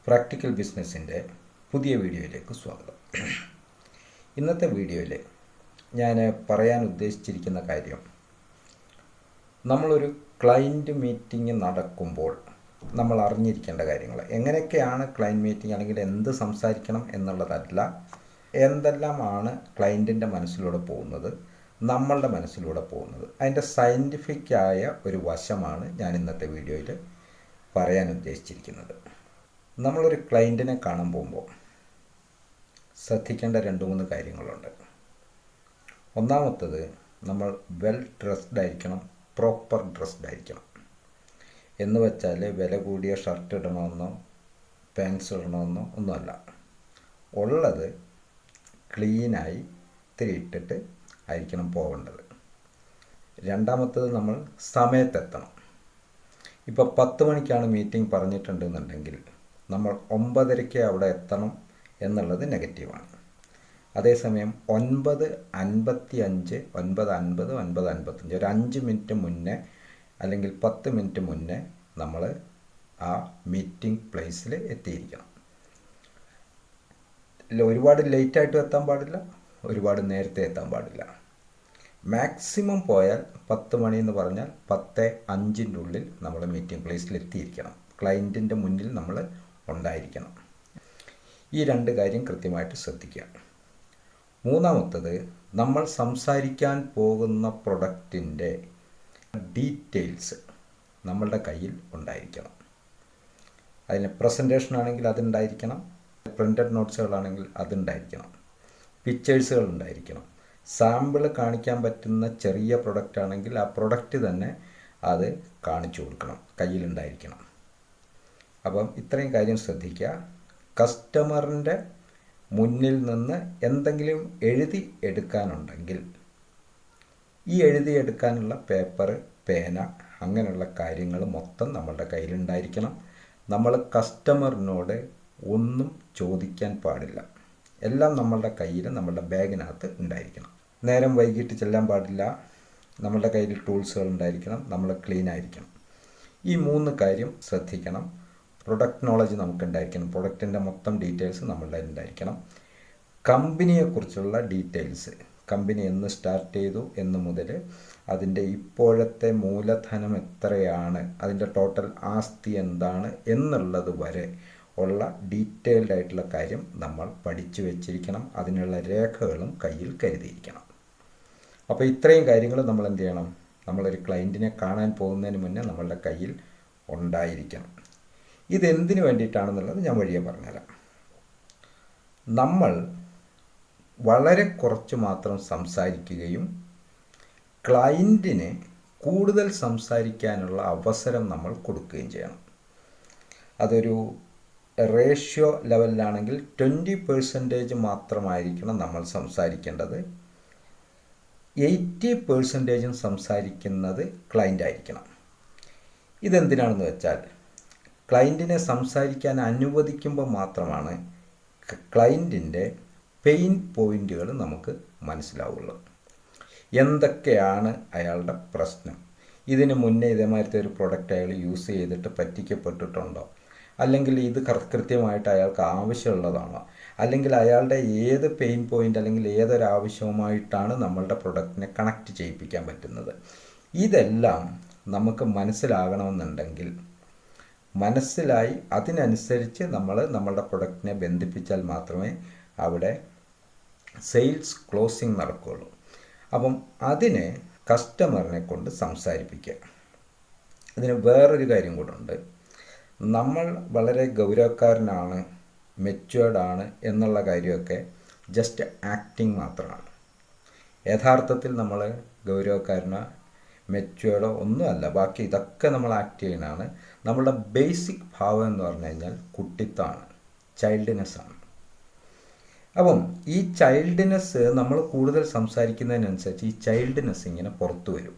Practical ബിസിനസ്സിൻ്റെ പുതിയ വീഡിയോയിലേക്ക് സ്വാഗതം. ഇന്നത്തെ വീഡിയോയിൽ ഞാൻ പറയാൻ ഉദ്ദേശിച്ചിരിക്കുന്ന കാര്യം, നമ്മളൊരു ക്ലയൻറ്റ് മീറ്റിംഗ് നടക്കുമ്പോൾ നമ്മൾ അറിഞ്ഞിരിക്കേണ്ട കാര്യങ്ങൾ. എങ്ങനെയൊക്കെയാണ് ക്ലയൻറ്റ് മീറ്റിംഗ് അല്ലെങ്കിൽ എന്ത് സംസാരിക്കണം എന്നുള്ളതല്ല, എന്തെല്ലാമാണ് ക്ലയൻറ്റിൻ്റെ മനസ്സിലൂടെ പോകുന്നത്, നമ്മളുടെ മനസ്സിലൂടെ പോകുന്നത്, അതിൻ്റെ സയൻറ്റിഫിക്കായ ഒരു വശമാണ് ഞാൻ ഇന്നത്തെ വീഡിയോയിൽ പറയാൻ ഉദ്ദേശിച്ചിരിക്കുന്നത്. നമ്മളൊരു ക്ലയൻറ്റിനെ കാണാൻ പോകുമ്പോൾ ശ്രദ്ധിക്കേണ്ട 2-3 കാര്യങ്ങളുണ്ട്. ഒന്നാമത്തത്, നമ്മൾ വെൽ ഡ്രസ്ഡ് ആയിരിക്കണം, പ്രോപ്പർ ഡ്രസ്ഡ് ആയിരിക്കണം. എന്ന് വെച്ചാൽ വില കൂടിയ ഷർട്ട് ഇടണമെന്നോ പാൻസ് ഇടണമെന്നോ ഒന്നുമല്ല. ഉള്ളത് ക്ലീനായി ഇട്ടിട്ട് ആയിരിക്കണം പോകേണ്ടത്. രണ്ടാമത്തത്, നമ്മൾ സമയത്തെത്തണം. ഇപ്പോൾ 10 മണിക്കാണ് മീറ്റിംഗ് പറഞ്ഞിട്ടുണ്ടെന്നുണ്ടെങ്കിൽ നമ്മൾ 9:30 അവിടെ എത്തണം എന്നുള്ളത് നെഗറ്റീവാണ്. അതേസമയം 9:55, 9:50, 9:55 ഒരു 5 മിനിറ്റ് മുന്നേ അല്ലെങ്കിൽ 10 മിനിറ്റ് മുന്നേ നമ്മൾ ആ മീറ്റിംഗ് പ്ലേസിൽ എത്തിയിരിക്കണം. ഒരുപാട് ലേറ്റായിട്ടും എത്താൻ പാടില്ല, ഒരുപാട് നേരത്തെ എത്താൻ പാടില്ല. മാക്സിമം പോയാൽ 10 മണി എന്ന് പറഞ്ഞാൽ 10:05 ഉള്ളിൽ നമ്മൾ മീറ്റിംഗ് പ്ലേസിൽ എത്തിയിരിക്കണം. ക്ലയൻറ്റിൻ്റെ മുന്നിൽ നമ്മൾ ഉണ്ടായിരിക്കണം. ഈ 2 കാര്യം കൃത്യമായിട്ട് ശ്രദ്ധിക്കുക. മൂന്നാമത്തത്, നമ്മൾ സംസാരിക്കാൻ പോകുന്ന പ്രൊഡക്റ്റിൻ്റെ ഡീറ്റെയിൽസ് നമ്മളുടെ കയ്യിൽ ഉണ്ടായിരിക്കണം. അതിന് പ്രസൻറ്റേഷൻ ആണെങ്കിൽ അതുണ്ടായിരിക്കണം, പ്രിൻ്റഡ് നോട്ട്സുകളാണെങ്കിൽ അതുണ്ടായിരിക്കണം, പിക്ചേഴ്സുകൾ ഉണ്ടായിരിക്കണം. സാമ്പിൾ കാണിക്കാൻ പറ്റുന്ന ചെറിയ പ്രൊഡക്റ്റ് ആണെങ്കിൽ ആ പ്രൊഡക്റ്റ് തന്നെ അത് കാണിച്ചു കൊടുക്കണം, കയ്യിലുണ്ടായിരിക്കണം. അപ്പം ഇത്രയും കാര്യം ശ്രദ്ധിക്കുക. കസ്റ്റമറിൻ്റെ മുന്നിൽ നിന്ന് എന്തെങ്കിലും എഴുതി എടുക്കാനുണ്ടെങ്കിൽ ഈ എഴുതിയെടുക്കാനുള്ള പേപ്പർ, പേന, അങ്ങനെയുള്ള കാര്യങ്ങൾ മൊത്തം നമ്മളുടെ കയ്യിലുണ്ടായിരിക്കണം. നമ്മൾ കസ്റ്റമറിനോട് ഒന്നും ചോദിക്കാൻ പാടില്ല. എല്ലാം നമ്മളുടെ കയ്യിൽ, നമ്മളുടെ ബാഗിനകത്ത് ഉണ്ടായിരിക്കണം. നേരം വൈകിട്ട് ചെല്ലാൻ പാടില്ല. നമ്മളുടെ കയ്യിൽ ടൂൾസുകൾ ഉണ്ടായിരിക്കണം, നമ്മൾ ക്ലീൻ ആയിരിക്കണം. ഈ 3 കാര്യം ശ്രദ്ധിക്കണം. പ്രൊഡക്റ്റ് നോളജ് നമുക്കുണ്ടായിരിക്കണം, പ്രൊഡക്റ്റിൻ്റെ മൊത്തം ഡീറ്റെയിൽസ് നമ്മളുടെ ഉണ്ടായിരിക്കണം. കമ്പനിയെക്കുറിച്ചുള്ള ഡീറ്റെയിൽസ്, കമ്പനി എന്ന് സ്റ്റാർട്ട് ചെയ്തു എന്ന് മുതൽ അതിൻ്റെ ഇപ്പോഴത്തെ മൂലധനം എത്രയാണ്, അതിൻ്റെ ടോട്ടൽ ആസ്തി എന്താണ് എന്നുള്ളത് വരെ ഉള്ള ഡീറ്റെയിൽഡ് ആയിട്ടുള്ള കാര്യം നമ്മൾ പഠിച്ചു വെച്ചിരിക്കണം. അതിനുള്ള രേഖകളും കയ്യിൽ കരുതിയിരിക്കണം. അപ്പോൾ ഇത്രയും കാര്യങ്ങൾ നമ്മൾ എന്ത് ചെയ്യണം, നമ്മളൊരു ക്ലയൻറ്റിനെ കാണാൻ പോകുന്നതിന് മുന്നേ നമ്മളുടെ കയ്യിൽ ഉണ്ടായിരിക്കണം. ഇതെന്തിനു വേണ്ടിയിട്ടാണെന്നുള്ളത് ഞാൻ വഴിയെ പറഞ്ഞുതരാം. നമ്മൾ വളരെ കുറച്ച് മാത്രം സംസാരിക്കുകയും ക്ലയൻറ്റിന് കൂടുതൽ സംസാരിക്കാനുള്ള അവസരം നമ്മൾ കൊടുക്കുകയും ചെയ്യണം. അതൊരു റേഷ്യോ ലെവലിലാണെങ്കിൽ 20% മാത്രമായിരിക്കണം നമ്മൾ സംസാരിക്കേണ്ടത്. 80% സംസാരിക്കുന്നത് ക്ലയൻ്റ് ആയിരിക്കണം. ഇതെന്തിനാണെന്ന് വെച്ചാൽ, ക്ലയൻറ്റിനെ സംസാരിക്കാൻ അനുവദിക്കുമ്പോൾ മാത്രമാണ് ക്ലയൻറ്റിൻ്റെ പെയിൻ പോയിൻറ്റുകൾ നമുക്ക് മനസ്സിലാവുള്ളൂ. എന്തൊക്കെയാണ് അയാളുടെ പ്രശ്നം, ഇതിന് മുന്നേ ഇതേമാതിരത്തെ ഒരു പ്രൊഡക്റ്റ് അയാൾ യൂസ് ചെയ്തിട്ട് പറ്റിക്കപ്പെട്ടിട്ടുണ്ടോ, അല്ലെങ്കിൽ ഇത് കൃത്യമായിട്ട് അയാൾക്ക് ആവശ്യമുള്ളതാണോ, അല്ലെങ്കിൽ അയാളുടെ ഏത് പെയിൻ പോയിൻ്റ് അല്ലെങ്കിൽ ഏതൊരാവശ്യവുമായിട്ടാണ് നമ്മളുടെ പ്രൊഡക്റ്റിനെ കണക്റ്റ് ചെയ്യിപ്പിക്കാൻ പറ്റുന്നത്. ഇതെല്ലാം നമുക്ക് മനസ്സിലാകണമെന്നുണ്ടെങ്കിൽ, മനസ്സിലായി അതിനനുസരിച്ച് നമ്മൾ നമ്മളുടെ പ്രൊഡക്റ്റിനെ ബന്ധിപ്പിച്ചാൽ മാത്രമേ അവിടെ സെയിൽസ് ക്ലോസിങ് നടക്കുകയുള്ളൂ. അപ്പം അതിനെ കസ്റ്റമറിനെ കൊണ്ട് സംസാരിപ്പിക്കുക. ഇതിന് വേറൊരു കാര്യം കൂടെ ഉണ്ട്. നമ്മൾ വളരെ ഗൗരവക്കാരനാണ്, മെച്വേർഡാണ് എന്നുള്ള കാര്യമൊക്കെ ജസ്റ്റ് ആക്ടിങ് മാത്രമാണ്. യഥാർത്ഥത്തിൽ നമ്മൾ ഗൗരവക്കാരനോ മെച്വേർഡോ ഒന്നുമല്ല. ബാക്കി ഇതൊക്കെ നമ്മൾ ആക്ട് ചെയ്യുന്നതാണ്. നമ്മളുടെ ബേസിക് ഭാവം എന്ന് പറഞ്ഞു കഴിഞ്ഞാൽ കുട്ടിത്തമാണ്, ചൈൽഡിനെസ്സാണ്. അപ്പം ഈ ചൈൽഡിനെസ് നമ്മൾ കൂടുതൽ സംസാരിക്കുന്നതിനനുസരിച്ച് ഈ ചൈൽഡിനെസ് ഇങ്ങനെ പുറത്തു വരും.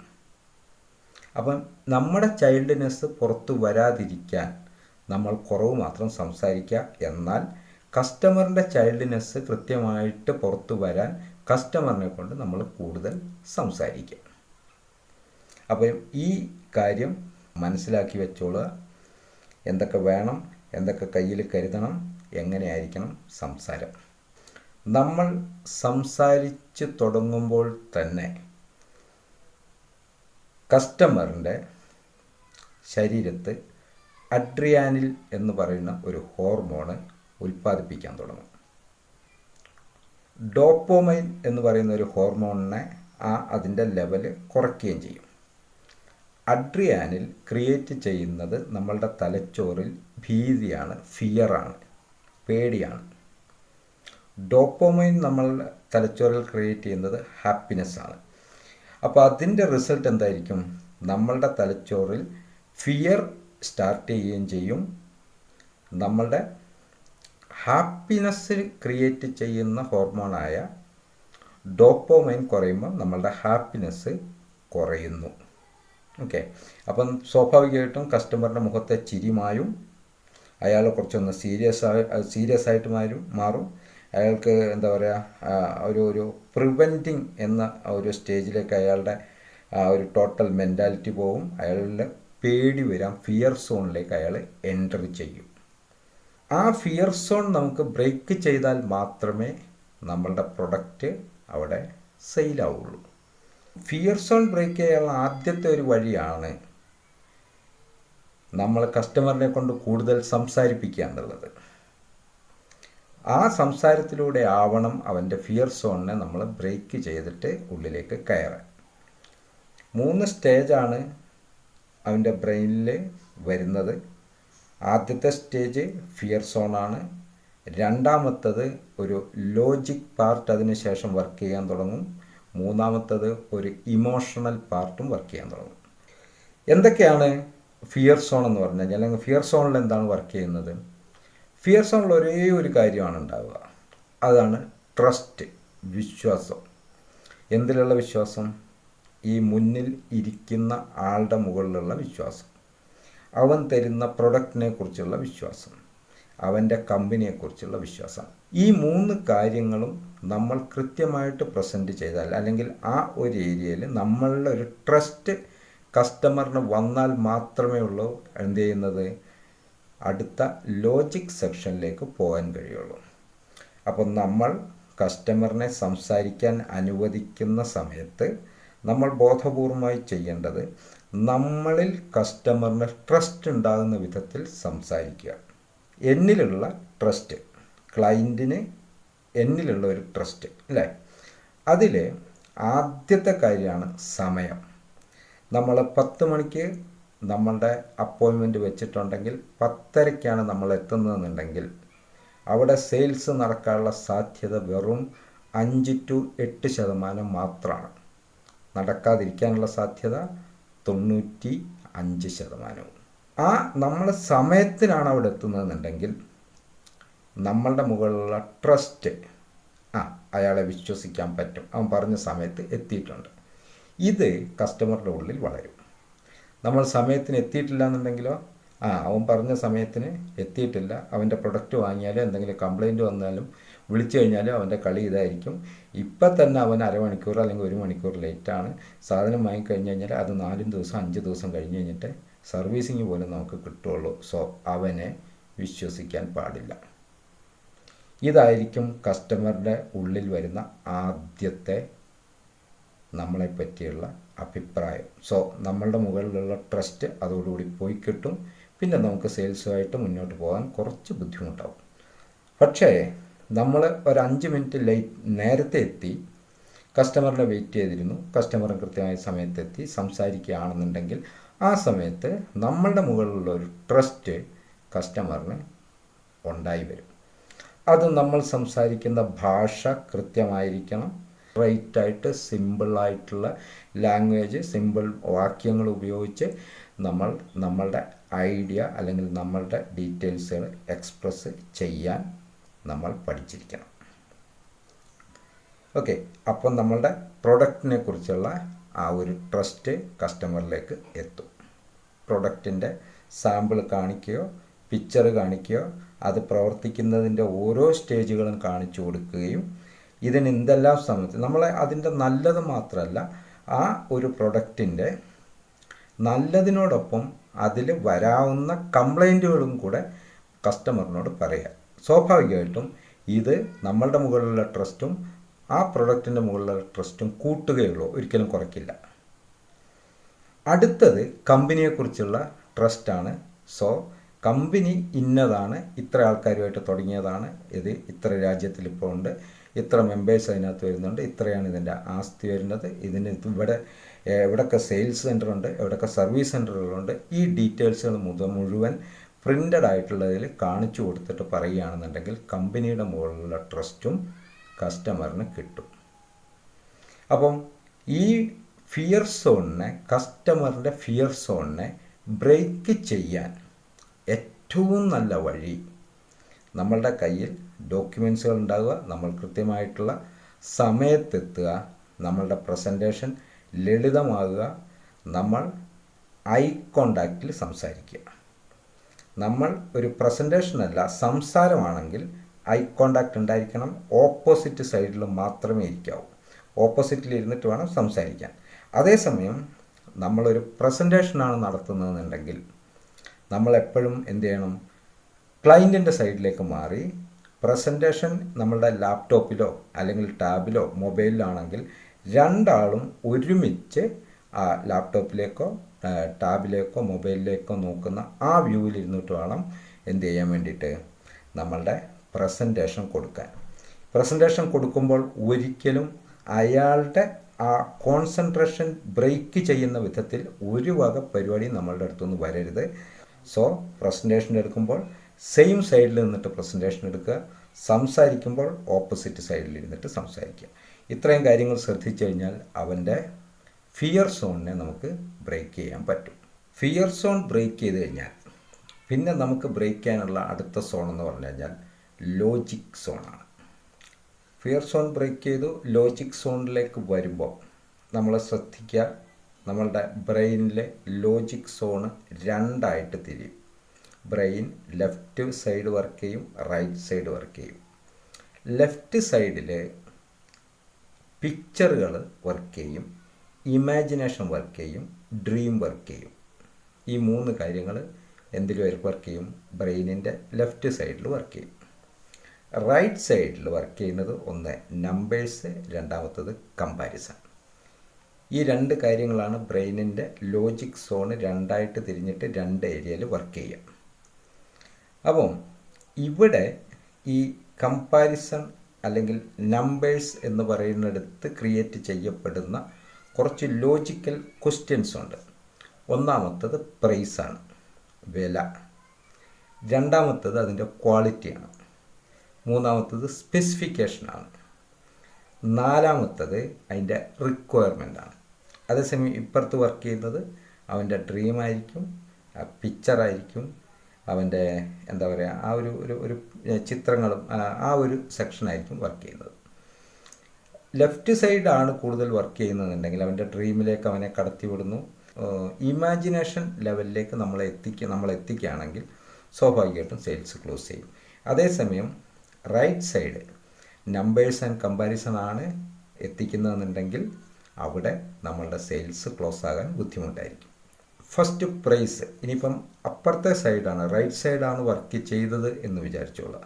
അപ്പം നമ്മുടെ ചൈൽഡിനെസ് പുറത്തു വരാതിരിക്കാൻ നമ്മൾ കുറവ് മാത്രം സംസാരിക്കുക. എന്നാൽ കസ്റ്റമറിൻ്റെ ചൈൽഡിനെസ് കൃത്യമായിട്ട് പുറത്തു വരാൻ കസ്റ്റമറിനെ കൊണ്ട് നമ്മൾ കൂടുതൽ സംസാരിക്കുക. അപ്പം ഈ കാര്യം മനസ്സിലാക്കി വെച്ചോളുക. എന്തൊക്കെ വേണം, എന്തൊക്കെ കയ്യിൽ കരുതണം, എങ്ങനെയായിരിക്കണം സംസാരം. നമ്മൾ സംസാരിച്ച് തുടങ്ങുമ്പോൾ തന്നെ കസ്റ്റമറിൻ്റെ ശരീരത്ത് അഡ്രിയാനിൽ എന്ന് പറയുന്ന ഒരു ഹോർമോണ് ഉൽപ്പാദിപ്പിക്കാൻ തുടങ്ങും. ഡോപ്പോമൈൻ എന്ന് പറയുന്ന ഒരു ഹോർമോണിനെ അതിൻ്റെ ലെവല് കുറയ്ക്കുകയും ചെയ്യും. അഡ്രിയാനിൽ ക്രിയേറ്റ് ചെയ്യുന്നത് നമ്മളുടെ തലച്ചോറിൽ ഭീതിയാണ്, ഫിയറാണ്, പേടിയാണ്. ഡോപ്പോമൈൻ നമ്മളുടെ തലച്ചോറിൽ ക്രിയേറ്റ് ചെയ്യുന്നത് ഹാപ്പിനെസ്സാണ്. അപ്പോൾ അതിൻ്റെ റിസൾട്ട് എന്തായിരിക്കും? നമ്മളുടെ തലച്ചോറിൽ ഫിയർ സ്റ്റാർട്ട് ചെയ്യുകയും ചെയ്യും. നമ്മളുടെ ഹാപ്പിനെസ് ക്രിയേറ്റ് ചെയ്യുന്ന ഹോർമോണായ ഡോപ്പോമൈൻ കുറയുമ്പോൾ നമ്മളുടെ ഹാപ്പിനെസ് കുറയുന്നു. ഓക്കെ, അപ്പം സ്വാഭാവികമായിട്ടും കസ്റ്റമറിൻ്റെ മുഖത്തെ ചിരിമായും, അയാൾ കുറച്ചൊന്ന് സീരിയസ് ആയിട്ട് മാറും. അയാൾക്ക് എന്താ പറയുക, ഒരു പ്രിവെൻറ്റിങ് എന്ന ഒരു സ്റ്റേജിലേക്ക് അയാളുടെ ഒരു ടോട്ടൽ മെൻറ്റാലിറ്റി പോവും. അയാളുടെ പേടി വരാം, ഫിയർ സോണിലേക്ക് അയാൾ എൻ്റർ ചെയ്യും. ആ ഫിയർ സോൺ നമുക്ക് ബ്രേക്ക് ചെയ്താൽ മാത്രമേ നമ്മളുടെ പ്രൊഡക്റ്റ് അവിടെ സെയിലാവുള്ളൂ. ഫിയർ സോൺ ബ്രേക്ക് ചെയ്യാനുള്ള ആദ്യത്തെ ഒരു വഴിയാണ് നമ്മൾ കസ്റ്റമറിനെ കൊണ്ട് കൂടുതൽ സംസാരിപ്പിക്കുക എന്നുള്ളത്. ആ സംസാരത്തിലൂടെ ആവണം അവൻ്റെ ഫിയർ സോണിനെ നമ്മൾ ബ്രേക്ക് ചെയ്തിട്ട് ഉള്ളിലേക്ക് കയറാൻ. 3 സ്റ്റേജാണ് അവൻ്റെ ബ്രെയിനിൽ വരുന്നത്. ആദ്യത്തെ സ്റ്റേജ് ഫിയർ സോണാണ്. രണ്ടാമത്തത് ഒരു ലോജിക് പാർട്ട് അതിന് ശേഷം വർക്ക് ചെയ്യാൻ തുടങ്ങും. മൂന്നാമത്തത് ഒരു ഇമോഷണൽ പാർട്ടും വർക്ക് ചെയ്യാൻ തുടങ്ങും. എന്തൊക്കെയാണ് ഫിയർ സോൺ എന്ന് പറഞ്ഞു കഴിഞ്ഞാൽ, അല്ലെങ്കിൽ ഫിയർ സോണിൽ എന്താണ് വർക്ക് ചെയ്യുന്നത്? ഫിയർ സോണിൽ ഒരേ ഒരു കാര്യമാണ് ഉണ്ടാവുക, അതാണ് ട്രസ്റ്റ്, വിശ്വാസം. എന്തിലുള്ള വിശ്വാസം? ഈ മുന്നിൽ ഇരിക്കുന്ന ആളുടെ മുകളിലുള്ള വിശ്വാസം, അവൻ തരുന്ന പ്രൊഡക്റ്റിനെ കുറിച്ചുള്ള വിശ്വാസം, അവൻ്റെ കമ്പനിയെക്കുറിച്ചുള്ള വിശ്വാസം. ഈ 3 കാര്യങ്ങളും നമ്മൾ കൃത്യമായിട്ട് പ്രസൻറ്റ് ചെയ്താൽ, അല്ലെങ്കിൽ ആ ഒരു ഏരിയയിൽ നമ്മളുടെ ഒരു ട്രസ്റ്റ് കസ്റ്റമറിന് വന്നാൽ മാത്രമേ ഉള്ളൂ എന്ത് ചെയ്യുന്നത്, അടുത്ത ലോജിക് സെക്ഷനിലേക്ക് പോകാൻ കഴിയുള്ളൂ. അപ്പം നമ്മൾ കസ്റ്റമറിനെ സംസാരിക്കാൻ അനുവദിക്കുന്ന സമയത്ത് നമ്മൾ ബോധപൂർവമായി ചെയ്യേണ്ടത് നമ്മളിൽ കസ്റ്റമറിന് ട്രസ്റ്റ് ഉണ്ടാകുന്ന വിധത്തിൽ സംസാരിക്കുക. എന്നിലുള്ള ട്രസ്റ്റ്, ക്ലയൻറ്റിന് എന്നിലുള്ള ഒരു ട്രസ്റ്റ് അല്ലേ? അതിൽ ആദ്യത്തെ കാര്യമാണ് സമയം. നമ്മൾ 10 മണിക്ക് നമ്മളുടെ അപ്പോയിൻമെൻറ്റ് വെച്ചിട്ടുണ്ടെങ്കിൽ 10:30ക്കാണ് നമ്മൾ എത്തുന്നതെന്നുണ്ടെങ്കിൽ അവിടെ സെയിൽസ് നടക്കാനുള്ള സാധ്യത വെറും 5 to 8% മാത്രമാണ്. നടക്കാതിരിക്കാനുള്ള സാധ്യത 95%. നമ്മൾ സമയത്തിനാണ് അവിടെ എത്തുന്നതെന്നുണ്ടെങ്കിൽ നമ്മളുടെ മുകളിലുള്ള ട്രസ്റ്റ്, അയാളെ വിശ്വസിക്കാൻ പറ്റും, അവൻ പറഞ്ഞ സമയത്ത് എത്തിയിട്ടുണ്ട്, ഇത് കസ്റ്റമറുടെ ഉള്ളിൽ വളരും. നമ്മൾ സമയത്തിന് എത്തിയിട്ടില്ല എന്നുണ്ടെങ്കിലോ, അവൻ പറഞ്ഞ സമയത്തിന് എത്തിയിട്ടില്ല, അവൻ്റെ പ്രൊഡക്റ്റ് വാങ്ങിയാലും എന്തെങ്കിലും കംപ്ലൈൻറ്റ് വന്നാലും വിളിച്ചു കഴിഞ്ഞാലും അവൻ്റെ കളി ഇതായിരിക്കും. ഇപ്പം തന്നെ അവൻ അരമണിക്കൂർ അല്ലെങ്കിൽ 1 മണിക്കൂർ ലേറ്റാണ്. സാധനം വാങ്ങിക്കഴിഞ്ഞ് കഴിഞ്ഞാൽ അത് 4 ദിവസം 5 ദിവസം കഴിഞ്ഞ് കഴിഞ്ഞിട്ട് സർവീസിങ് പോലും നമുക്ക് കിട്ടുള്ളൂ. സോ അവനെ വിശ്വസിക്കാൻ പാടില്ല. ഇതായിരിക്കും കസ്റ്റമറുടെ ഉള്ളിൽ വരുന്ന ആദ്യത്തെ നമ്മളെ പറ്റിയുള്ള അഭിപ്രായം. സോ നമ്മളുടെ മുകളിലുള്ള ട്രസ്റ്റ് അതോടുകൂടി പോയി കിട്ടും. പിന്നെ നമുക്ക് സെയിൽസുമായിട്ട് മുന്നോട്ട് പോകാൻ കുറച്ച് ബുദ്ധിമുട്ടാവും. പക്ഷേ നമ്മൾ ഒരു 5 മിനിറ്റ് നേരത്തെ എത്തി, കസ്റ്റമറിനെ വെയിറ്റ് ചെയ്തിരുന്നു, കസ്റ്റമറിന് കൃത്യമായ സമയത്തെത്തി സംസാരിക്കുകയാണെന്നുണ്ടെങ്കിൽ ആ സമയത്ത് നമ്മളുടെ മുകളിലുള്ള ഒരു ട്രസ്റ്റ് കസ്റ്റമറിന് ഉണ്ടായി വരും. അത് നമ്മൾ സംസാരിക്കുന്ന ഭാഷ കൃത്യമായിരിക്കണം. റൈറ്റായിട്ട് സിമ്പിളായിട്ടുള്ള ലാംഗ്വേജ്, സിമ്പിൾ വാക്യങ്ങൾ ഉപയോഗിച്ച് നമ്മൾ നമ്മളുടെ ഐഡിയ അല്ലെങ്കിൽ നമ്മളുടെ ഡീറ്റെയിൽസുകൾ എക്സ്പ്രസ് ചെയ്യാൻ നമ്മൾ പഠിച്ചിരിക്കണം. ഓക്കെ, അപ്പം നമ്മളുടെ പ്രൊഡക്റ്റിനെ കുറിച്ചുള്ള ആ ഒരു ട്രസ്റ്റ് കസ്റ്റമറിലേക്ക് എത്തും. പ്രൊഡക്റ്റിൻ്റെ സാമ്പിൾ കാണിക്കുകയോ പിക്ചർ കാണിക്കുകയോ അത് പ്രവർത്തിക്കുന്നതിൻ്റെ ഓരോ സ്റ്റേജുകളും കാണിച്ചു കൊടുക്കുകയും ഇതിന് എന്തെല്ലാം സമയത്ത് നമ്മൾ അതിൻ്റെ നല്ലത് മാത്രമല്ല, ആ ഒരു പ്രൊഡക്റ്റിൻ്റെ നല്ലതിനോടൊപ്പം അതിൽ വരാവുന്ന കംപ്ലൈൻറ്റുകളും കൂടെ കസ്റ്റമറിനോട് പറയുക. സ്വാഭാവികമായിട്ടും ഇത് നമ്മളുടെ മുകളിലുള്ള ട്രസ്റ്റും ആ പ്രൊഡക്റ്റിൻ്റെ മുകളിലുള്ള ട്രസ്റ്റും കൂട്ടുകയുള്ളൂ, ഒരിക്കലും കുറയ്ക്കില്ല. അടുത്തത് കമ്പനിയെക്കുറിച്ചുള്ള ട്രസ്റ്റാണ്. സോ കമ്പനി ഇന്നതാണ്, ഇത്ര ആൾക്കാരുമായിട്ട് തുടങ്ങിയതാണ്, ഇത് ഇത്ര രാജ്യത്തിൽ ഇപ്പോൾ ഉണ്ട്, ഇത്ര മെമ്പേഴ്സ് അതിനകത്ത് വരുന്നുണ്ട്, ഇത്രയാണ് ഇതിൻ്റെ ആസ്തി വരുന്നത്, ഇതിന് എവിടെയൊക്കെ സെയിൽസ് സെൻ്റർ ഉണ്ട്, എവിടെയൊക്കെ സർവീസ് സെൻ്ററുകളുണ്ട്, ഈ ഡീറ്റെയിൽസുകൾ മുഴുവൻ പ്രിൻ്റഡ് ആയിട്ടുള്ളതിൽ കാണിച്ചു കൊടുത്തിട്ട് പറയുകയാണെന്നുണ്ടെങ്കിൽ കമ്പനിയുടെ മുകളിലുള്ള ട്രസ്റ്റും കസ്റ്റമറിന് കിട്ടും. അപ്പം ഈ ഫിയർ സോണിനെ, കസ്റ്റമറിൻ്റെ ഫിയർ സോണിനെ ബ്രേക്ക് ചെയ്യാൻ ഏറ്റവും നല്ല വഴി നമ്മളുടെ കയ്യിൽ ഡോക്യുമെൻസുകൾ ഉണ്ടാവുക, നമ്മൾ കൃത്യമായിട്ടുള്ള സമയത്തെത്തുക, നമ്മളുടെ പ്രസൻറ്റേഷൻ ലളിതമാകുക, നമ്മൾ ഐ കോണ്ടാക്റ്റിൽ സംസാരിക്കുക. നമ്മൾ ഒരു പ്രസൻറ്റേഷനല്ല, സംസാരമാണെങ്കിൽ ഐ കോണ്ടാക്റ്റ് ഉണ്ടായിരിക്കണം. ഓപ്പോസിറ്റ് സൈഡിൽ മാത്രമേ ഇരിക്കാവൂ, ഓപ്പോസിറ്റിൽ ഇരുന്നിട്ട് വേണം സംസാരിക്കാൻ. അതേസമയം നമ്മളൊരു പ്രസൻറ്റേഷനാണ് നടത്തുന്നതെന്നുണ്ടെങ്കിൽ നമ്മളെപ്പോഴും എന്ത് ചെയ്യണം, ക്ലയൻറ്റിൻ്റെ സൈഡിലേക്ക് മാറി പ്രസൻറ്റേഷൻ നമ്മളുടെ ലാപ്ടോപ്പിലോ അല്ലെങ്കിൽ ടാബിലോ മൊബൈലിലാണെങ്കിൽ രണ്ടാളും ഒരുമിച്ച് ആ ലാപ്ടോപ്പിലേക്കോ ടാബിലേക്കോ മൊബൈലിലേക്കോ നോക്കുന്ന ആ വ്യൂവിലിരുന്നിട്ട് വേണം എന്ത് ചെയ്യാൻ വേണ്ടിയിട്ട് നമ്മളുടെ പ്രസൻറ്റേഷൻ കൊടുക്കാൻ. പ്രസൻറ്റേഷൻ കൊടുക്കുമ്പോൾ ഒരിക്കലും അയാളുടെ ആ കോൺസെൻട്രേഷൻ ബ്രേക്ക് ചെയ്യുന്ന വിധത്തിൽ ഒരു വക പരിപാടി നമ്മളുടെ അടുത്തുനിന്ന് വരരുത്. സോ പ്രസൻറ്റേഷൻ എടുക്കുമ്പോൾ സെയിം സൈഡിൽ നിന്നിട്ട് പ്രസൻറ്റേഷൻ എടുക്കുക, സംസാരിക്കുമ്പോൾ ഓപ്പോസിറ്റ് സൈഡിൽ ഇരുന്നിട്ട് സംസാരിക്കുക. ഇത്രയും കാര്യങ്ങൾ ശ്രദ്ധിച്ചു കഴിഞ്ഞാൽ അവൻ്റെ ഫിയർ സോണിനെ നമുക്ക് ബ്രേക്ക് ചെയ്യാൻ പറ്റും. ഫിയർ സോൺ ബ്രേക്ക് ചെയ്ത് കഴിഞ്ഞാൽ പിന്നെ നമുക്ക് ബ്രേക്ക് ചെയ്യാനുള്ള അടുത്ത സോൺ എന്ന് പറഞ്ഞു കഴിഞ്ഞാൽ ലോജിക് സോണാണ്. ഫിയർ സോൺ ബ്രേക്ക് ചെയ്തു, ലോജിക് സോണിലേക്ക് വരുമ്പോൾ നമ്മൾ ശ്രദ്ധിക്കുക, നമ്മളുടെ ബ്രെയിനിലെ ലോജിക് സോണ് രണ്ടായിട്ട് തിരിയും. ബ്രെയിൻ ലെഫ്റ്റ് സൈഡ് വർക്ക് ചെയ്യും, റൈറ്റ് സൈഡ് വർക്ക് ചെയ്യും. ലെഫ്റ്റ് സൈഡിൽ പിക്ചറുകൾ വർക്ക് ചെയ്യും, ഇമാജിനേഷൻ വർക്ക് ചെയ്യും, ഡ്രീം വർക്ക് ചെയ്യും. ഈ മൂന്ന് കാര്യങ്ങൾ എന്തിൽ വർക്ക് ചെയ്യും? ബ്രെയിനിൻ്റെ ലെഫ്റ്റ് സൈഡിൽ വർക്ക് ചെയ്യും. റൈറ്റ് സൈഡിൽ വർക്ക് ചെയ്യുന്നത് ഒന്ന് നമ്പേഴ്സ്, രണ്ടാമത്തത് കമ്പാരിസൺ. ഈ രണ്ട് കാര്യങ്ങളാണ് ബ്രെയിനിൻ്റെ ലോജിക് സോണ് രണ്ടായിട്ട് തിരിഞ്ഞിട്ട് രണ്ട് ഏരിയയിൽ വർക്ക് ചെയ്യുക. അപ്പം ഇവിടെ ഈ കമ്പാരിസൺ അല്ലെങ്കിൽ നമ്പേഴ്സ് എന്ന് പറയുന്നിടത്ത് ക്രിയേറ്റ് ചെയ്യപ്പെടുന്ന കുറച്ച് ലോജിക്കൽ ക്വസ്റ്റ്യൻസ് ഉണ്ട്. ഒന്നാമത്തത് പ്രൈസാണ്, വില. രണ്ടാമത്തത് അതിൻ്റെ ക്വാളിറ്റിയാണ്. മൂന്നാമത്തത് സ്പെസിഫിക്കേഷനാണ്. നാലാമത്തത് അതിൻ്റെ റിക്വയർമെൻ്റാണ്. അതേസമയം ഇപ്പുറത്ത് വർക്ക് ചെയ്യുന്നത് അവൻ്റെ ഡ്രീമായിരിക്കും, പിക്ചറായിരിക്കും, അവൻ്റെ എന്താ പറയുക ആ ഒരു ചിത്രങ്ങളും ആ ഒരു സെക്ഷനായിരിക്കും വർക്ക് ചെയ്യുന്നത്. ലെഫ്റ്റ് സൈഡാണ് കൂടുതൽ വർക്ക് ചെയ്യുന്നതെന്നുണ്ടെങ്കിൽ അവൻ്റെ ഡ്രീമിലേക്ക് അവനെ കടത്തിവിടുന്നു, ഇമാജിനേഷൻ ലെവലിലേക്ക് നമ്മളെ എത്തിക്കുകയാണെങ്കിൽ സ്വാഭാവികമായിട്ടും സെയിൽസ് ക്ലോസ് ചെയ്യും. അതേസമയം right side numbers and comparison ആണ് എത്തിക്കുന്നതെന്നുണ്ടെങ്കിൽ അവിടെ നമ്മളുടെ സെയിൽസ് ക്ലോസ് ആകാൻ ബുദ്ധിമുട്ടായിരിക്കും. First prize. ഇനിയിപ്പം അപ്പുറത്തെ സൈഡാണ്, റൈറ്റ് സൈഡാണ് വർക്ക് ചെയ്തത് എന്ന് വിചാരിച്ചോളുക.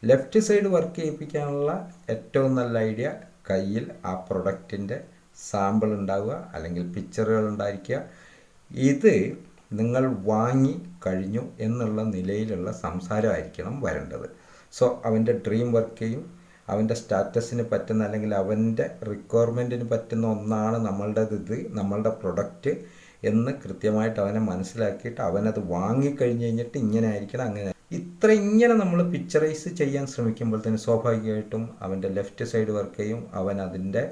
ലെഫ്റ്റ് സൈഡ് വർക്ക് ചെയ്യിപ്പിക്കാനുള്ള ഏറ്റവും നല്ല ഐഡിയ കയ്യിൽ ആ പ്രൊഡക്റ്റിൻ്റെ സാമ്പിൾ ഉണ്ടാവുക അല്ലെങ്കിൽ പിക്ചറുകൾ ഉണ്ടായിരിക്കുക. ഇത് നിങ്ങൾ വാങ്ങി കഴിഞ്ഞു എന്നുള്ള നിലയിലുള്ള സംസാരമായിരിക്കണം വരേണ്ടത്. സോ അവൻ്റെ ഡ്രീം വർക്ക് ചെയ്യും, അവൻ്റെ സ്റ്റാറ്റസിന് പറ്റുന്ന അല്ലെങ്കിൽ അവൻ്റെ റിക്വയർമെൻറ്റിന് പറ്റുന്ന ഒന്നാണ് നമ്മളുടെ പ്രൊഡക്റ്റ് എന്ന് കൃത്യമായിട്ട് അവനെ മനസ്സിലാക്കിയിട്ട് അവനത് വാങ്ങിക്കഴിഞ്ഞ് കഴിഞ്ഞിട്ട് ഇങ്ങനെ ആയിരിക്കണം, അങ്ങനെ ഇങ്ങനെ നമ്മൾ പിക്ചറൈസ് ചെയ്യാൻ ശ്രമിക്കുമ്പോഴത്തേന് സ്വാഭാവികമായിട്ടും അവൻ്റെ ലെഫ്റ്റ് സൈഡ് വർക്ക് ചെയ്യും, അവൻ അതിൻ്റെ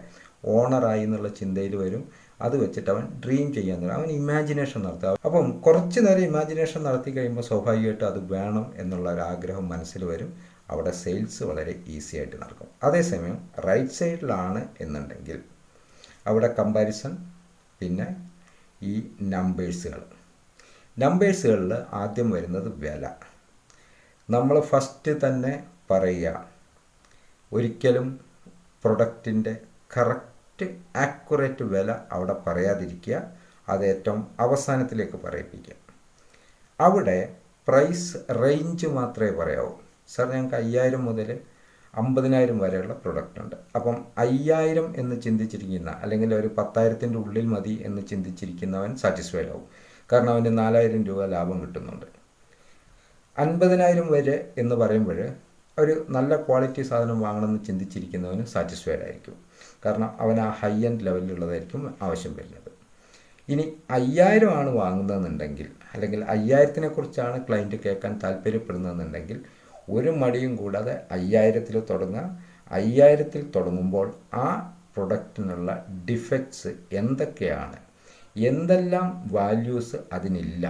ഓണറായി എന്നുള്ള ചിന്തയിൽ വരും. അത് വെച്ചിട്ട് അവൻ ഡ്രീം ചെയ്യാൻ തുടങ്ങും, അവൻ ഇമാജിനേഷൻ നടത്തുക. അപ്പം കുറച്ച് നേരം ഇമാജിനേഷൻ നടത്തി കഴിയുമ്പോൾ സ്വാഭാവികമായിട്ടും അത് വേണം എന്നുള്ള ഒരു ആഗ്രഹം മനസ്സിൽ വരും. അവിടെ സെയിൽസ് വളരെ ഈസി ആയിട്ട് നടക്കും. അതേസമയം റൈറ്റ് സൈഡിലാണ് എന്നുണ്ടെങ്കിൽ അവിടെ കമ്പാരിസൺ, പിന്നെ ഈ നമ്പേഴ്സുകളിൽ ആദ്യം വരുന്നത് വില. നമ്മൾ ഫസ്റ്റ് തന്നെ പറയുക, ഒരിക്കലും പ്രൊഡക്റ്റിൻ്റെ കറക്റ്റ് ആക്യുറേറ്റ് വില അവിടെ പറയാതിരിക്കുക, അത് ഏറ്റവും അവസാനത്തിലേക്ക് പറയിപ്പിക്കുക. അവിടെ പ്രൈസ് റേഞ്ച് മാത്രമേ പറയാവൂ. സാർ ഞങ്ങൾക്ക് 5000 മുതൽ 50,000 വരെയുള്ള പ്രൊഡക്റ്റ് ഉണ്ട്. അപ്പം 5000 എന്ന് ചിന്തിച്ചിരിക്കുന്ന അല്ലെങ്കിൽ ഒരു 10,000-ൻ്റെ ഉള്ളിൽ മതി എന്ന് ചിന്തിച്ചിരിക്കുന്നവൻ സാറ്റിസ്ഫൈഡ് ആവും. കാരണം അവന് 4000 രൂപ ലാഭം കിട്ടുന്നുണ്ട്. 50,000 വരെ എന്ന് പറയുമ്പോൾ ഒരു നല്ല ക്വാളിറ്റി സാധനം വാങ്ങണമെന്ന് ചിന്തിച്ചിരിക്കുന്നവന് സാറ്റിസ്ഫൈഡ് ആയിരിക്കും. കാരണം അവൻ ആ ഹൈ എൻഡ് ലെവലിലുള്ളതായിരിക്കും ആവശ്യം വരുന്നത്. ഇനി 5000 ആണ് വാങ്ങുന്നതെന്നുണ്ടെങ്കിൽ അല്ലെങ്കിൽ 5000-നെ കുറിച്ചാണ് ക്ലയൻറ്റ് കേൾക്കാൻ താല്പര്യപ്പെടുന്നതെന്നുണ്ടെങ്കിൽ ഒരു മടിയും കൂടാതെ 5000-ൽ തുടങ്ങുക. 5000-ൽ തുടങ്ങുമ്പോൾ ആ പ്രൊഡക്റ്റിനുള്ള ഡിഫക്ട്സ് എന്തൊക്കെയാണ്, എന്തെല്ലാം വാല്യൂസ് അതിനില്ല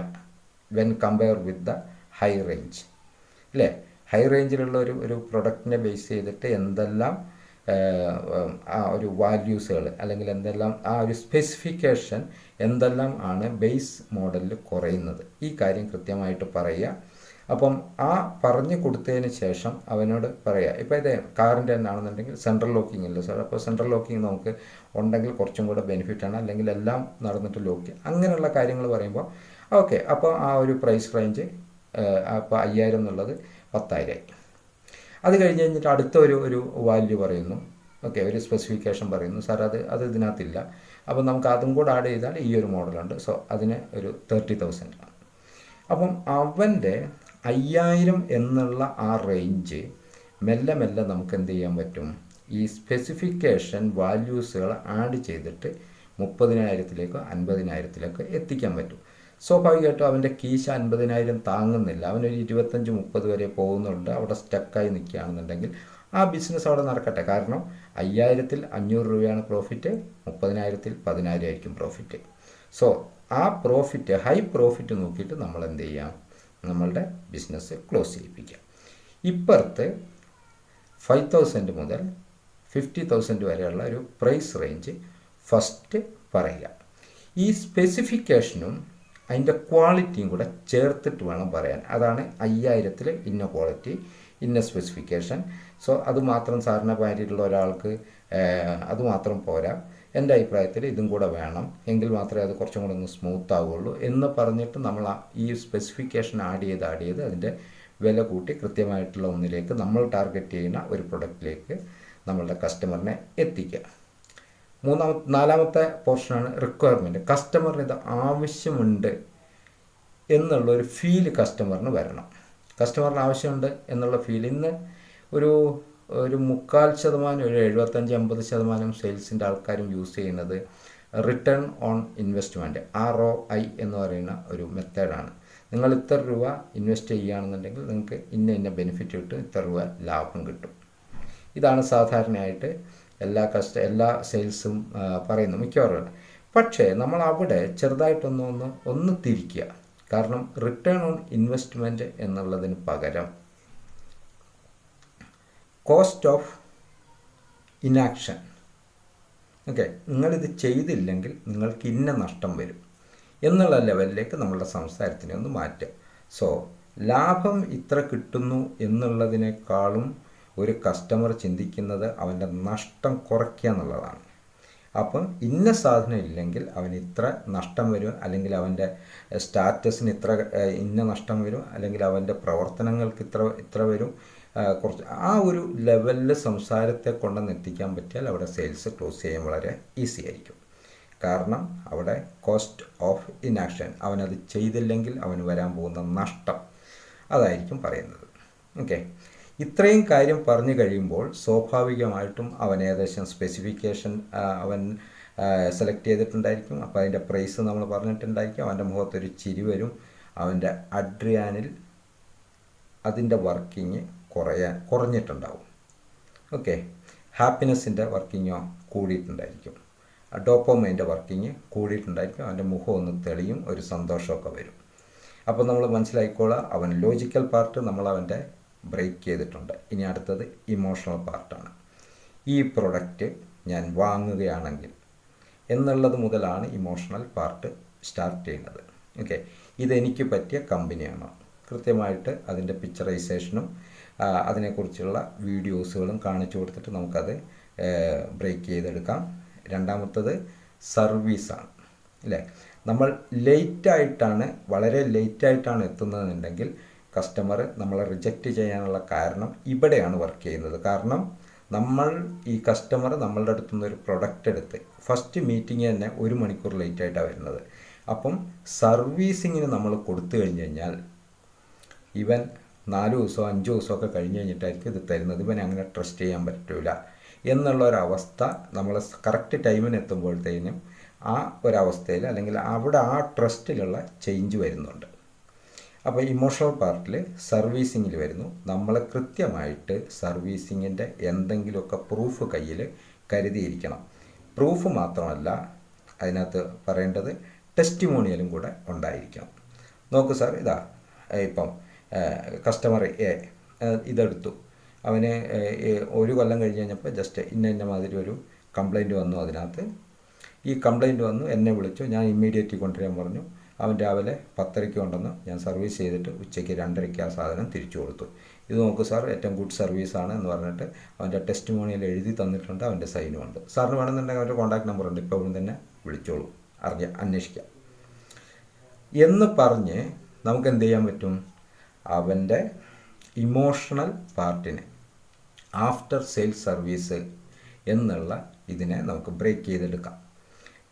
when compare with the high range അല്ലേ. ഹൈ റേഞ്ചിലുള്ള ഒരു പ്രൊഡക്റ്റിനെ ബേസ് ചെയ്തിട്ട് എന്തെല്ലാം ആ ഒരു വാല്യൂസുകൾ അല്ലെങ്കിൽ എന്തെല്ലാം ആ ഒരു സ്പെസിഫിക്കേഷൻ എന്തെല്ലാം ആണ് ബേസ് മോഡലിൽ കുറയുന്നത്, ഈ കാര്യം കൃത്യമായിട്ട് പറയുക. അപ്പം ആ പറഞ്ഞു കൊടുത്തതിന് ശേഷം അവനോട് പറയുക. ഇപ്പോൾ ഇത് കാറിൻ്റെ തന്നെ ആണെന്നുണ്ടെങ്കിൽ സെൻട്രൽ ലോക്കിംഗ് ഇല്ല സാർ, അപ്പോൾ സെൻട്രൽ ലോക്കിംഗ് നമുക്ക് ഉണ്ടെങ്കിൽ കുറച്ചും കൂടെ ബെനിഫിറ്റാണ്, അല്ലെങ്കിൽ എല്ലാം നടന്നിട്ട് ലോക്ക് അങ്ങനെയുള്ള കാര്യങ്ങൾ പറയുമ്പോൾ ഓക്കെ. അപ്പോൾ ആ ഒരു പ്രൈസ് റേഞ്ച് അപ്പോൾ 5000 എന്നുള്ളത് 10,000 ആയി. അത് കഴിഞ്ഞിട്ട് അടുത്ത ഒരു വാല്യൂ പറയുന്നു. ഓക്കെ, ഒരു സ്പെസിഫിക്കേഷൻ പറയുന്നു സാർ, അത് ഇതിനകത്തില്ല. അപ്പം നമുക്ക് അതും കൂടെ ആഡ് ചെയ്താൽ ഈ ഒരു മോഡലുണ്ട്. സോ അതിന് ഒരു 30,000 ആണ്. അപ്പം അവൻ്റെ 5000 എന്നുള്ള ആ റേഞ്ച് മെല്ലെ മെല്ലെ നമുക്ക് എന്ത് ചെയ്യാൻ പറ്റും, ഈ സ്പെസിഫിക്കേഷൻ വാല്യൂസുകൾ ആഡ് ചെയ്തിട്ട് 30,000-ലേക്കോ 50,000-ലേക്കോ എത്തിക്കാൻ പറ്റും. സ്വാഭാവികമായിട്ടും അവൻ്റെ കീശ 50,000 താങ്ങുന്നില്ല, അവനൊരു 25-30 വരെ പോകുന്നുണ്ട്, അവിടെ സ്റ്റക്കായി നിൽക്കുകയാണെന്നുണ്ടെങ്കിൽ ആ ബിസിനസ് അവിടെ നടക്കട്ടെ. കാരണം 5000-ൽ 500 രൂപയാണ് പ്രോഫിറ്റ്, 30,000-ൽ 10,000 ആയിരിക്കും പ്രോഫിറ്റ്. സോ ആ പ്രോഫിറ്റ് ഹൈ പ്രോഫിറ്റ് നോക്കിയിട്ട് നമ്മൾ എന്ത് ചെയ്യാം, നമ്മളുടെ ബിസിനസ് ക്ലോസ് ചെയ്യിപ്പിക്കാം. ഇപ്പുറത്ത് 5,000 മുതൽ 50,000 വരെയുള്ള ഒരു പ്രൈസ് റേഞ്ച് ഫസ്റ്റ് പറയുക. ഈ സ്പെസിഫിക്കേഷനും അതിൻ്റെ ക്വാളിറ്റിയും കൂടെ ചേർത്തിട്ട് വേണം പറയാൻ. അതാണ് 5000-ൽ ഇന്ന ക്വാളിറ്റി ഇന്ന സ്പെസിഫിക്കേഷൻ. സോ അതുമാത്രം സാറിനെ പാരിയിട്ടുള്ള ഒരാൾക്ക് അതുമാത്രം പോരാ, എൻ്റെ അഭിപ്രായത്തിൽ ഇതും കൂടെ വേണം, എങ്കിൽ മാത്രമേ അത് കുറച്ചും കൂടെ ഒന്ന് സ്മൂത്ത് ആവുകയുള്ളൂ എന്ന് പറഞ്ഞിട്ട് നമ്മൾ ഈ സ്പെസിഫിക്കേഷൻ ആഡ് ചെയ്ത് അതിൻ്റെ വില കൂട്ടി കൃത്യമായിട്ടുള്ള ഒന്നിലേക്ക് നമ്മൾ ടാർഗറ്റ് ചെയ്യുന്ന ഒരു പ്രൊഡക്റ്റിലേക്ക് നമ്മളുടെ കസ്റ്റമറിനെ എത്തിക്കുക. നാലാമത്തെ പോർഷനാണ് റിക്വയർമെൻറ്റ്. കസ്റ്റമറിന് ഇത് ആവശ്യമുണ്ട് എന്നുള്ളൊരു ഫീല് കസ്റ്റമറിന് വരണം. കസ്റ്റമറിന് ആവശ്യമുണ്ട് എന്നുള്ള ഫീൽ ഇന്ന് ഒരു 3/4%, ഒരു 75-80% സെയിൽസിൻ്റെ ആൾക്കാരും യൂസ് ചെയ്യുന്നത് റിട്ടേൺ ഓൺ ഇൻവെസ്റ്റ്മെൻറ്റ്, ROI എന്ന് പറയുന്ന ഒരു മെത്തേഡാണ്. നിങ്ങൾ ഇത്ര രൂപ ഇൻവെസ്റ്റ് ചെയ്യുകയാണെന്നുണ്ടെങ്കിൽ നിങ്ങൾക്ക് ഇന്ന ബെനിഫിറ്റ് കിട്ടും, ഇത്ര രൂപ ലാഭം കിട്ടും. ഇതാണ് സാധാരണയായിട്ട് എല്ലാ സെയിൽസും പറയുന്നു മിക്കവാറും. പക്ഷേ നമ്മൾ അവിടെ ചെറുതായിട്ടൊന്ന് തിരിക്കുക. കാരണം റിട്ടേൺ ഓൺ ഇൻവെസ്റ്റ്മെൻറ്റ് എന്നുള്ളതിന് പകരം കോസ്റ്റ് ഓഫ് ഇനാക്ഷൻ. ഓക്കെ, നിങ്ങളിത് ചെയ്തില്ലെങ്കിൽ നിങ്ങൾക്ക് ഇന്ന നഷ്ടം വരും എന്നുള്ള ലെവലിലേക്ക് നമ്മളുടെ സംസാരത്തിനെ ഒന്ന് മാറ്റുക. സോ ലാഭം ഇത്ര കിട്ടുന്നു എന്നുള്ളതിനേക്കാളും ഒരു കസ്റ്റമർ ചിന്തിക്കുന്നത് അവൻ്റെ നഷ്ടം കുറയ്ക്കുക എന്നുള്ളതാണ്. അപ്പം ഇന്ന സാധനം ഇല്ലെങ്കിൽ അവന് ഇത്ര നഷ്ടം വരും, അല്ലെങ്കിൽ അവൻ്റെ സ്റ്റാറ്റസിന് ഇന്ന നഷ്ടം വരും, അല്ലെങ്കിൽ അവൻ്റെ പ്രവർത്തനങ്ങൾക്ക് ഇത്ര വരും. കുറച്ച് ആ ഒരു ലെവലിൽ സംസാരത്തെ കൊണ്ടുവന്ന് എത്തിക്കാൻ പറ്റിയാൽ അവിടെ സെയിൽസ് ക്ലോസ് ചെയ്യാൻ വളരെ ഈസി ആയിരിക്കും. കാരണം അവിടെ കോസ്റ്റ് ഓഫ് ഇനാക്ഷൻ, അവനത് ചെയ്തില്ലെങ്കിൽ അവന് വരാൻ പോകുന്ന നഷ്ടം അതായിരിക്കും പറയുന്നത്. ഓക്കെ, ഇത്രയും കാര്യം പറഞ്ഞു കഴിയുമ്പോൾ സ്വാഭാവികമായിട്ടും അവൻ ഏകദേശം സ്പെസിഫിക്കേഷൻ അവൻ സെലക്ട് ചെയ്തിട്ടുണ്ടായിരിക്കും. അപ്പോൾ അതിൻ്റെ പ്രൈസ് നമ്മൾ പറഞ്ഞിട്ടുണ്ടായിരിക്കും. അവൻ്റെ മുഖത്തൊരു ചിരി വരും. അവൻ്റെ അഡ്രിയാനിൽ അതിൻ്റെ വർക്കിംഗ് കുറഞ്ഞിട്ടുണ്ടാവും. ഓക്കെ, ഹാപ്പിനെസ്സിൻ്റെ വർക്കിങ്ങോ കൂടിയിട്ടുണ്ടായിരിക്കും, ഡോപ്പമൈൻ്റെ വർക്കിംഗ് കൂടിയിട്ടുണ്ടായിരിക്കും. അവൻ്റെ മുഖം ഒന്ന് തെളിയും, ഒരു സന്തോഷമൊക്കെ വരും. അപ്പോൾ നമ്മൾ മനസ്സിലാക്കിക്കോളാം, അവൻ ലോജിക്കൽ പാർട്ട് നമ്മളവൻ്റെ ബ്രേക്ക് ചെയ്തിട്ടുണ്ട്. ഇനി അടുത്തത് ഇമോഷണൽ പാർട്ടാണ്. ഈ പ്രൊഡക്റ്റ് ഞാൻ വാങ്ങുകയാണെങ്കിൽ എന്നുള്ളത് മുതലാണ് ഇമോഷണൽ പാർട്ട് സ്റ്റാർട്ട് ചെയ്യുന്നത്. ഓക്കെ, ഇതെനിക്ക് പറ്റിയ കമ്പനിയാണോ, കൃത്യമായിട്ട് അതിൻ്റെ പിക്ചറൈസേഷനും അതിനെക്കുറിച്ചുള്ള വീഡിയോസുകളും കാണിച്ചു കൊടുത്തിട്ട് നമുക്കത് ബ്രേക്ക് ചെയ്തെടുക്കാം. രണ്ടാമത്തത് സർവീസാണ് അല്ലേ. നമ്മൾ ലേറ്റായിട്ടാണ്, വളരെ ലേറ്റായിട്ടാണ് എത്തുന്നതെന്നുണ്ടെങ്കിൽ കസ്റ്റമർ നമ്മളെ റിജക്റ്റ് ചെയ്യാനുള്ള കാരണം ഇവിടെയാണ് വർക്ക് ചെയ്യുന്നത്. കാരണം ഈ കസ്റ്റമർ നമ്മളുടെ അടുത്തു നിന്ന് ഒരു പ്രൊഡക്റ്റ് എടുത്ത് ഫസ്റ്റ് മീറ്റിംഗ് തന്നെ 1 മണിക്കൂർ ലേറ്റായിട്ടാണ് വരുന്നത്. അപ്പം സർവീസിങ്ങിന് നമ്മൾ കൊടുത്തു കഴിഞ്ഞ് കഴിഞ്ഞാൽ ഇവൻ 4 ദിവസമോ 5 ദിവസമൊക്കെ കഴിഞ്ഞ് കഴിഞ്ഞിട്ടായിരിക്കും ഇത് തരുന്നത്. ഇവൻ അങ്ങനെ ട്രസ്റ്റ് ചെയ്യാൻ പറ്റില്ല എന്നുള്ളൊരവസ്ഥ നമ്മൾ കറക്റ്റ് ടൈമിന് എത്തുമ്പോഴത്തേനും ആ ഒരവസ്ഥയിൽ അല്ലെങ്കിൽ അവിടെ ആ ട്രസ്റ്റിലുള്ള ചേഞ്ച് വരുന്നുണ്ട്. അപ്പോൾ ഇമോഷണൽ പാർട്ടിൽ സർവീസിങ്ങിൽ വരുന്നു. നമ്മൾ കൃത്യമായിട്ട് സർവീസിങ്ങിൻ്റെ എന്തെങ്കിലുമൊക്കെ പ്രൂഫ് കയ്യിൽ കരുതിയിരിക്കണം. പ്രൂഫ് മാത്രമല്ല, അതിനകത്ത് പറയേണ്ടത് ടെസ്റ്റിമോണിയലും കൂടെ ഉണ്ടായിരിക്കണം. നോക്കൂ സാർ, ഇതാ ഇപ്പം കസ്റ്റമർ എ ഇതെടുത്തു, അവന് 1 കൊല്ലം കഴിഞ്ഞ് കഴിഞ്ഞപ്പോൾ ജസ്റ്റ് ഇന്ന മാതിരി ഒരു കംപ്ലൈൻറ്റ് വന്നു. അതിനകത്ത് ഈ കംപ്ലൈൻറ്റ് വന്നു, എന്നെ വിളിച്ചു, ഞാൻ ഇമ്മീഡിയറ്റ്ലി കൊണ്ടുവരാൻ പറഞ്ഞു. അവൻ രാവിലെ 10:30 കൊണ്ടുവന്ന് ഞാൻ സർവീസ് ചെയ്തിട്ട് ഉച്ചയ്ക്ക് 2:30 ആ സാധനം തിരിച്ചു കൊടുത്തു. ഇത് നോക്കൂ സാർ, ഏറ്റവും ഗുഡ് സർവീസാണ് എന്ന് പറഞ്ഞിട്ട് അവൻ്റെ ടെസ്റ്റിമോണിയൽ എഴുതി തന്നിട്ടുണ്ട്, അവൻ്റെ സൈനും ഉണ്ട്. സാറിന് വേണമെന്നുണ്ടെങ്കിൽ അവൻ്റെ കോൺടാക്ട് നമ്പർ ഉണ്ട്, ഇപ്പോൾ ഇവിടെ തന്നെ വിളിച്ചോളൂ, അന്വേഷിക്കാം എന്ന് പറഞ്ഞ് നമുക്ക് എന്ത് ചെയ്യാൻ പറ്റും? അവൻ്റെ ഇമോഷണൽ പാർട്ടിനെ ആഫ്റ്റർ സെയിൽസ് സർവീസ് എന്നുള്ള ഇതിനെ നമുക്ക് ബ്രേക്ക് ചെയ്തെടുക്കാം.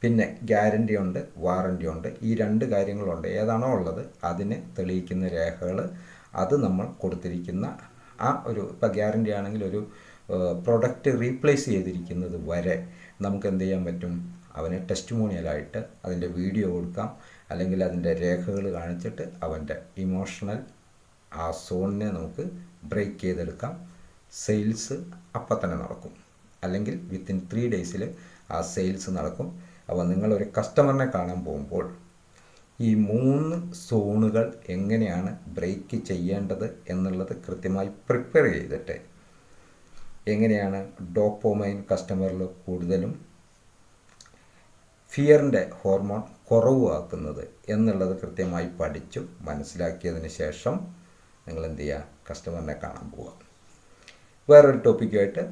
പിന്നെ ഗ്യാരണ്ടി ഉണ്ട്, വാറണ്ടി ഉണ്ട്, ഈ 2 കാര്യങ്ങളുണ്ട്. ഏതാണോ ഉള്ളത് അതിനെ തെളിയിക്കുന്ന രേഖകൾ, അത് നമ്മൾ കൊടുത്തിരിക്കുന്ന ആ ഒരു, ഇപ്പോൾ ഗ്യാരണ്ടി ആണെങ്കിൽ ഒരു പ്രൊഡക്റ്റ് റീപ്ലേസ് ചെയ്തിരിക്കുന്നത് വരെ നമുക്ക് എന്ത് ചെയ്യാൻ പറ്റും? അവന് ടെസ്റ്റിമോണിയലായിട്ട് അതിൻ്റെ വീഡിയോ കൊടുക്കാം, അല്ലെങ്കിൽ അതിൻ്റെ രേഖകൾ കാണിച്ചിട്ട് അവൻ്റെ ഇമോഷണൽ ആ സോണിനെ നമുക്ക് ബ്രേക്ക് ചെയ്തെടുക്കാം. സെയിൽസ് അപ്പം തന്നെ നടക്കും, അല്ലെങ്കിൽ വിത്തിൻ 3 ഡേയ്സിൽ ആ സെയിൽസ് നടക്കും. അപ്പോൾ നിങ്ങളൊരു കസ്റ്റമറിനെ കാണാൻ പോകുമ്പോൾ ഈ 3 സോണുകൾ എങ്ങനെയാണ് ബ്രേക്ക് ചെയ്യേണ്ടത് എന്നുള്ളത് കൃത്യമായി പ്രിപ്പയർ ചെയ്തിട്ട് എങ്ങനെയാണ് ഡോപ്പോമൈൻ കസ്റ്റമറിൽ കൂടുതലും ഫിയറിൻ്റെ ഹോർമോൺ കുറവാക്കുന്നത് എന്നുള്ളത് കൃത്യമായി പഠിച്ചു മനസ്സിലാക്കിയതിന് ശേഷം നിങ്ങൾ എന്ത് ചെയ്യുക? കസ്റ്റമറിനെ കാണാൻ പോവുക. വേറൊരു ടോപ്പിക്കുമായിട്ട്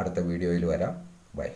അടുത്ത വീഡിയോയിൽ വരാം. ബൈ.